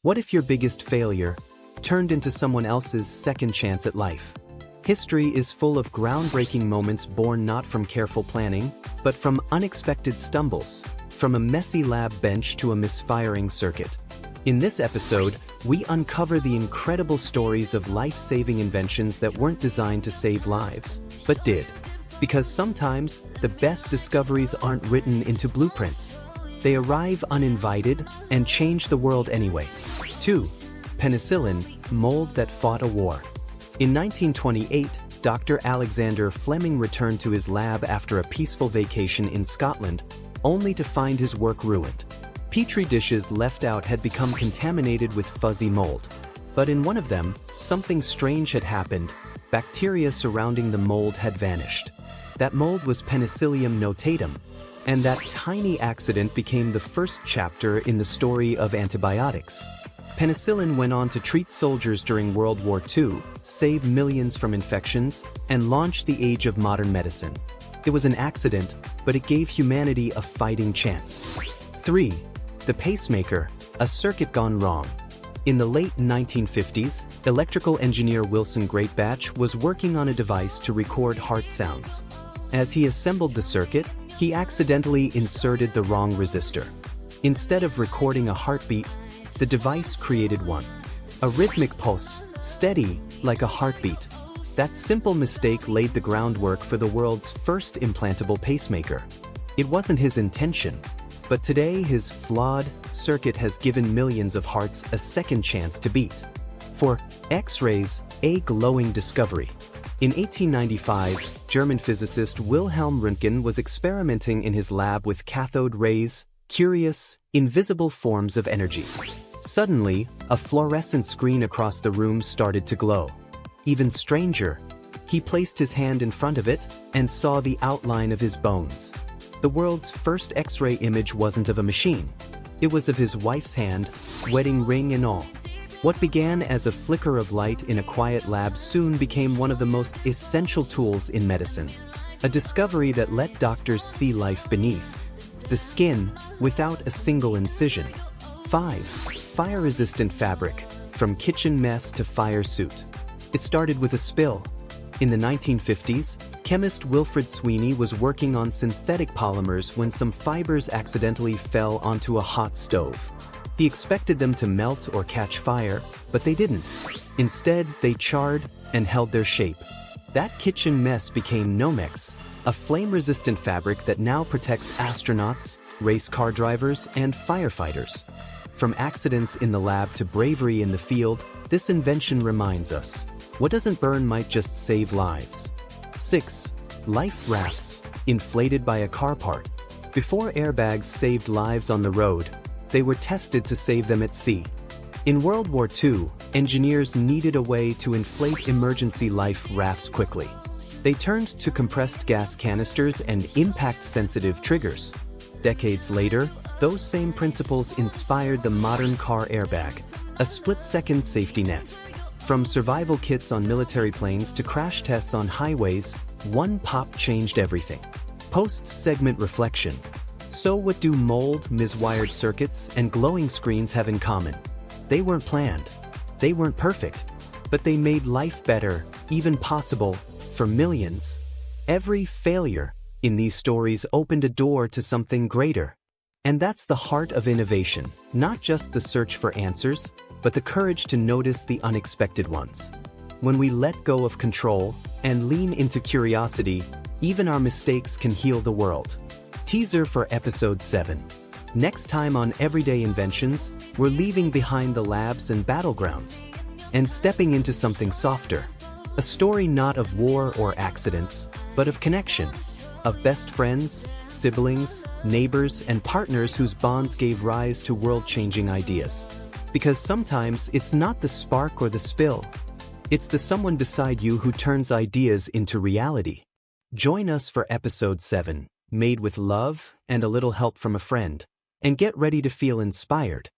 What if your biggest failure turned into someone else's second chance at life? History is full of groundbreaking moments born not from careful planning, but from unexpected stumbles, from a messy lab bench to a misfiring circuit. In this episode, we uncover the incredible stories of life-saving inventions that weren't designed to save lives, but did. Because sometimes, the best discoveries aren't written into blueprints. They arrive uninvited and change the world anyway. 2. Penicillin, mold that fought a war. In 1928, Dr. Alexander Fleming returned to his lab after a peaceful vacation in Scotland, only to find his work ruined. Petri dishes left out had become contaminated with fuzzy mold. But in one of them, something strange had happened. Bacteria surrounding the mold had vanished. That mold was Penicillium notatum, and that tiny accident became the first chapter in the story of antibiotics. Penicillin went on to treat soldiers during World War II, save millions from infections, and launch the age of modern medicine. It was an accident, but it gave humanity a fighting chance. 3. The pacemaker, a circuit gone wrong. In the late 1950s, electrical engineer Wilson Greatbatch was working on a device to record heart sounds. As he assembled the circuit, he accidentally inserted the wrong resistor. Instead of recording a heartbeat, the device created one. A rhythmic pulse, steady, like a heartbeat. That simple mistake laid the groundwork for the world's first implantable pacemaker. It wasn't his intention, but today his flawed circuit has given millions of hearts a second chance to beat. For X-rays, a glowing discovery. In 1895, German physicist Wilhelm Röntgen was experimenting in his lab with cathode rays, curious, invisible forms of energy. Suddenly, a fluorescent screen across the room started to glow. Even stranger, he placed his hand in front of it and saw the outline of his bones. The world's first X-ray image wasn't of a machine. It was of his wife's hand, wedding ring and all. What began as a flicker of light in a quiet lab soon became one of the most essential tools in medicine. A discovery that let doctors see life beneath the skin without a single incision. 5. Fire-resistant fabric, from kitchen mess to fire suit. It started with a spill. In the 1950s, chemist Wilfred Sweeney was working on synthetic polymers when some fibers accidentally fell onto a hot stove. He expected them to melt or catch fire, but they didn't. Instead, they charred and held their shape. That kitchen mess became Nomex, a flame-resistant fabric that now protects astronauts, race car drivers, and firefighters. From accidents in the lab to bravery in the field, this invention reminds us, what doesn't burn might just save lives. 6. Life rafts, inflated by a car part. Before airbags saved lives on the road, they were tested to save them at sea. In World War II, engineers needed a way to inflate emergency life rafts quickly. They turned to compressed gas canisters and impact-sensitive triggers. Decades later, those same principles inspired the modern car airbag, a split-second safety net. From survival kits on military planes to crash tests on highways, one pop changed everything. Post-segment reflection. So what do mold, miswired circuits, and glowing screens have in common? They weren't planned. They weren't perfect. But they made life better, even possible, for millions. Every failure in these stories opened a door to something greater. And that's the heart of innovation, not just the search for answers, but the courage to notice the unexpected ones. When we let go of control and lean into curiosity, even our mistakes can heal the world. Teaser for episode 7. Next time on Everyday Inventions, we're leaving behind the labs and battlegrounds and stepping into something softer. A story not of war or accidents, but of connection. Of best friends, siblings, neighbors, and partners whose bonds gave rise to world-changing ideas. Because sometimes it's not the spark or the spill. It's the someone beside you who turns ideas into reality. Join us for episode 7, made with love and a little help from a friend. And get ready to feel inspired.